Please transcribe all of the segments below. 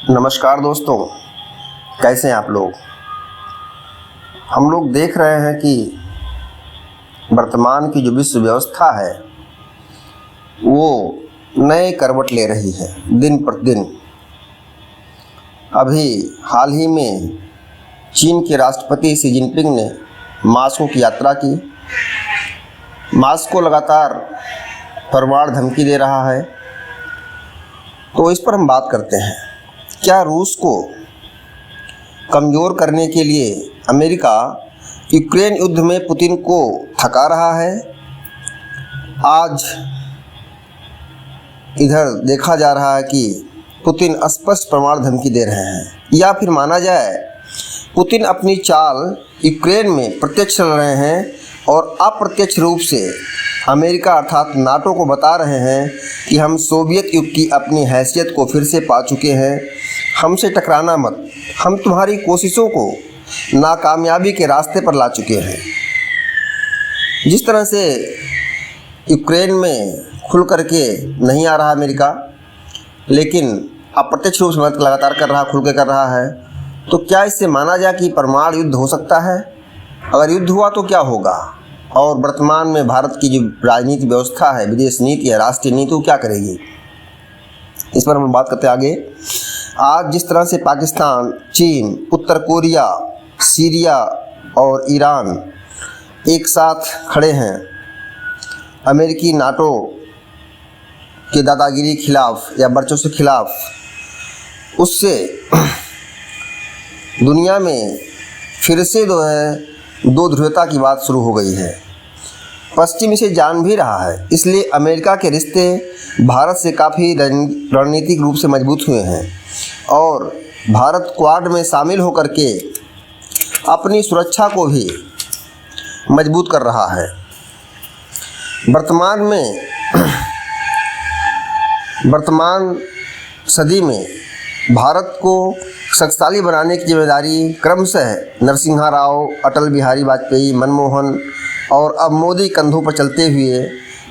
नमस्कार दोस्तों, कैसे हैं आप लोग। हम लोग देख रहे हैं कि वर्तमान की जो विश्व व्यवस्था है वो नए करवट ले रही है दिन प्रतिदिन। अभी हाल ही में चीन के राष्ट्रपति शी जिनपिंग ने मॉस्को की यात्रा की। मॉस्को लगातार परमाणु धमकी दे रहा है, तो इस पर हम बात करते हैं। क्या रूस को कमज़ोर करने के लिए अमेरिका यूक्रेन युद्ध में पुतिन को थका रहा है? आज इधर देखा जा रहा है कि पुतिन स्पष्ट परमाणु धमकी दे रहे हैं, या फिर माना जाए पुतिन अपनी चाल यूक्रेन में प्रत्यक्ष चल रहे हैं और अप्रत्यक्ष रूप से अमेरिका अर्थात नाटो को बता रहे हैं कि हम सोवियत युग की अपनी हैसियत को फिर से पा चुके हैं, हमसे टकराना मत, हम तुम्हारी कोशिशों को नाकामयाबी के रास्ते पर ला चुके हैं। जिस तरह से यूक्रेन में खुल करके नहीं आ रहा अमेरिका, लेकिन अप्रत्यक्ष रूप से मदद लगातार कर रहा, खुल के कर रहा है, तो क्या इससे माना जाए कि परमाणु युद्ध हो सकता है? अगर युद्ध हुआ तो क्या होगा? और वर्तमान में भारत की जो राजनीतिक व्यवस्था है, विदेश नीति है, राष्ट्रीय नीति, वो क्या करेगी? इस पर हम बात करते हैं आगे। आज जिस तरह से पाकिस्तान, चीन, उत्तर कोरिया, सीरिया और ईरान एक साथ खड़े हैं अमेरिकी नाटो के दादागिरी खिलाफ या वर्चस्व के खिलाफ, उससे दुनिया में फिर से दो ध्रुवता की बात शुरू हो गई है। पश्चिम इसे जान भी रहा है, इसलिए अमेरिका के रिश्ते भारत से काफ़ी रणनीतिक रूप से मजबूत हुए हैं और भारत क्वाड में शामिल होकर के अपनी सुरक्षा को भी मजबूत कर रहा है। वर्तमान सदी में भारत को शक्तिशाली बनाने की जिम्मेदारी क्रमशः नरसिम्हा राव, अटल बिहारी वाजपेयी, मनमोहन और अब मोदी कंधों पर चलते हुए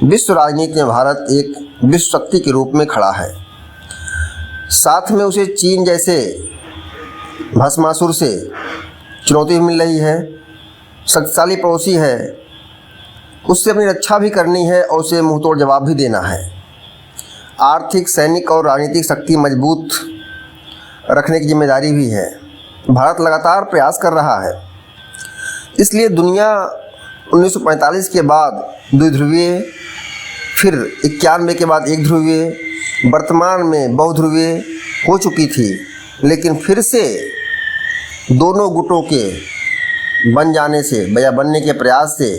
विश्व राजनीति में भारत एक विश्व शक्ति के रूप में खड़ा है। साथ में उसे चीन जैसे भस्मासुर से चुनौती मिल रही है। शक्तिशाली पड़ोसी है, उससे अपनी रक्षा भी करनी है और उसे मुंहतोड़ जवाब भी देना है। आर्थिक, सैनिक और राजनीतिक शक्ति मजबूत रखने की जिम्मेदारी भी है। भारत लगातार प्रयास कर रहा है, इसलिए दुनिया 1945 के बाद द्विध्रुवीय, फिर 91 के बाद एक ध्रुवीय, वर्तमान में बहुध्रुवीय हो चुकी थी। लेकिन फिर से दोनों गुटों के बन जाने से या बनने के प्रयास से,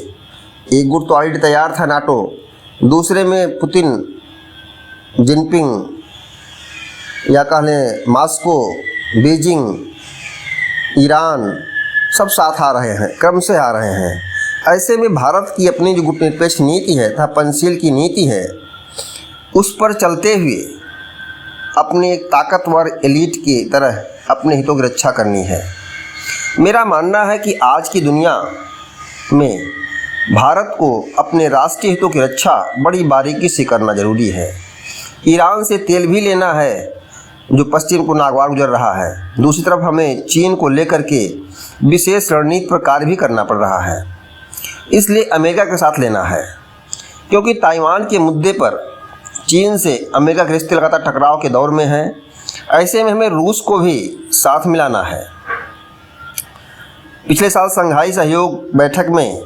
एक गुट तो ऑलरेडी तैयार था नाटो, दूसरे में पुतिन, जिनपिंग या कह लें मॉस्को, बीजिंग, ईरान सब साथ आ रहे हैं, क्रम से आ रहे हैं। ऐसे में भारत की अपनी जो गुटनिरपेक्ष नीति है तथा पंचशील की नीति है, उस पर चलते हुए अपने एक ताकतवर एलीट की तरह अपने हितों की रक्षा करनी है। मेरा मानना है कि आज की दुनिया में भारत को अपने राष्ट्रीय हितों की रक्षा बड़ी बारीकी से करना जरूरी है। ईरान से तेल भी लेना है जो पश्चिम को नागवार गुजर रहा है, दूसरी तरफ हमें चीन को लेकर के विशेष रणनीति पर कार्य भी करना पड़ रहा है, इसलिए अमेरिका के साथ लेना है। क्योंकि ताइवान के मुद्दे पर चीन से अमेरिका के रिश्ते लगातार टकराव के दौर में हैं। ऐसे में हमें रूस को भी साथ मिलाना है। पिछले साल शंघाई सहयोग बैठक में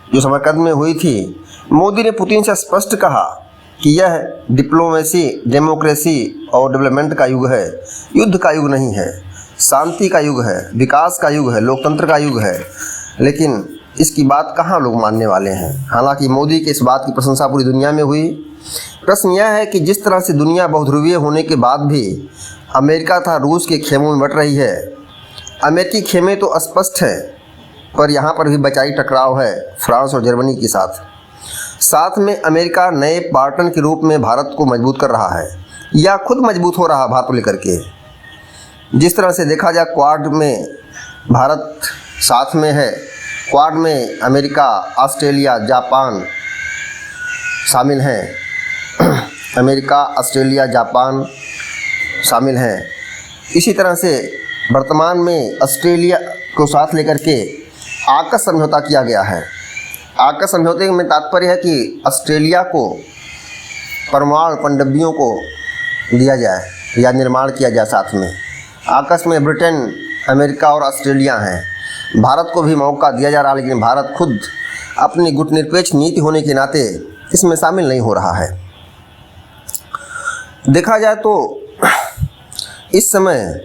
जो समरकंद में हुई थी, मोदी ने पुतिन से स्पष्ट कहा कि यह डिप्लोमेसी, डेमोक्रेसी और डेवलपमेंट का युग है, युद्ध का युग नहीं है, शांति का युग है, विकास का युग है, लोकतंत्र का युग है। लेकिन इसकी बात कहाँ लोग मानने वाले हैं। हालांकि मोदी के इस बात की प्रशंसा पूरी दुनिया में हुई। प्रश्न यह है कि जिस तरह से दुनिया बहुध्रुवीय होने के बाद भी अमेरिका तथा रूस के खेमों में बट रही है, अमेरिकी खेमे तो स्पष्ट है, पर यहाँ पर भी बचाई टकराव है फ्रांस और जर्मनी के साथ। साथ में अमेरिका नए पार्टनर के रूप में भारत को मजबूत कर रहा है या खुद मजबूत हो रहा है भारत को लेकर के। जिस तरह से देखा जाए, क्वाड में भारत साथ में है, क्वाड में अमेरिका, ऑस्ट्रेलिया, जापान शामिल हैं। अमेरिका, ऑस्ट्रेलिया, जापान शामिल हैं। इसी तरह से वर्तमान में ऑस्ट्रेलिया को साथ लेकर के आकस समझौता किया गया है। आकस समझौते में तात्पर्य है कि ऑस्ट्रेलिया को परमाणु पनडब्बियों को दिया जाए या निर्माण किया जाए साथ में। आकस में ब्रिटेन, अमेरिका और ऑस्ट्रेलिया हैं। भारत को भी मौका दिया जा रहा है, लेकिन भारत खुद अपनी गुटनिरपेक्ष नीति होने के नाते इसमें शामिल नहीं हो रहा है। देखा जाए तो इस समय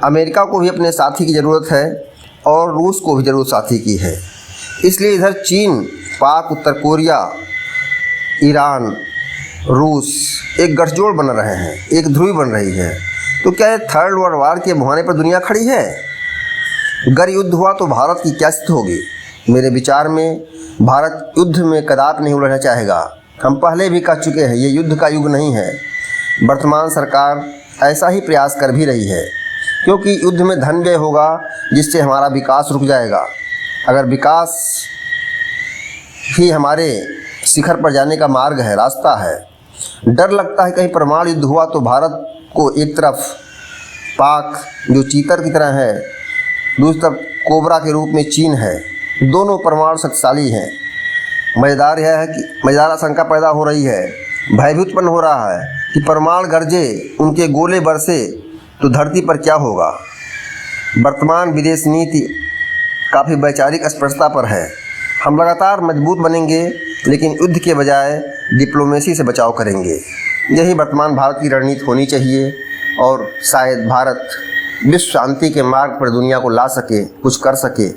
अमेरिका को भी अपने साथी की ज़रूरत है और रूस को भी ज़रूरत साथी की है। इसलिए इधर चीन, पाक, उत्तर कोरिया, ईरान, रूस एक गठजोड़ बन रहे हैं, एक ध्रुवी बन रही है। तो क्या ये थर्ड वर्ल्ड वार के मुहाने पर दुनिया खड़ी है? अगर युद्ध हुआ तो भारत की क्या स्थिति होगी? मेरे विचार में भारत युद्ध में कदापि नहीं उलझना चाहेगा। हम पहले भी कह चुके हैं, ये युद्ध का युग नहीं है। वर्तमान सरकार ऐसा ही प्रयास कर भी रही है, क्योंकि युद्ध में धन व्यय होगा जिससे हमारा विकास रुक जाएगा। अगर विकास ही हमारे शिखर पर जाने का मार्ग है, रास्ता है, डर लगता है कहीं परमाणु युद्ध हुआ तो भारत को एक तरफ पाक जो चीतर की तरह है, दूसरी तरफ कोबरा के रूप में चीन है, दोनों परमाणु शक्तिशाली हैं। मज़ेदार आशंका पैदा हो रही है, भय भी उत्पन्न हो रहा है कि परमाणु गरजे, उनके गोले बरसे तो धरती पर क्या होगा। वर्तमान विदेश नीति काफ़ी वैचारिक स्पष्टता पर है। हम लगातार मजबूत बनेंगे, लेकिन युद्ध के बजाय डिप्लोमेसी से बचाव करेंगे। यही वर्तमान भारत की रणनीति होनी चाहिए और शायद भारत विश्व शांति के मार्ग पर दुनिया को ला सके, कुछ कर सके।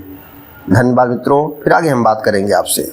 धन्यवाद मित्रों, फिर आगे हम बात करेंगे आपसे।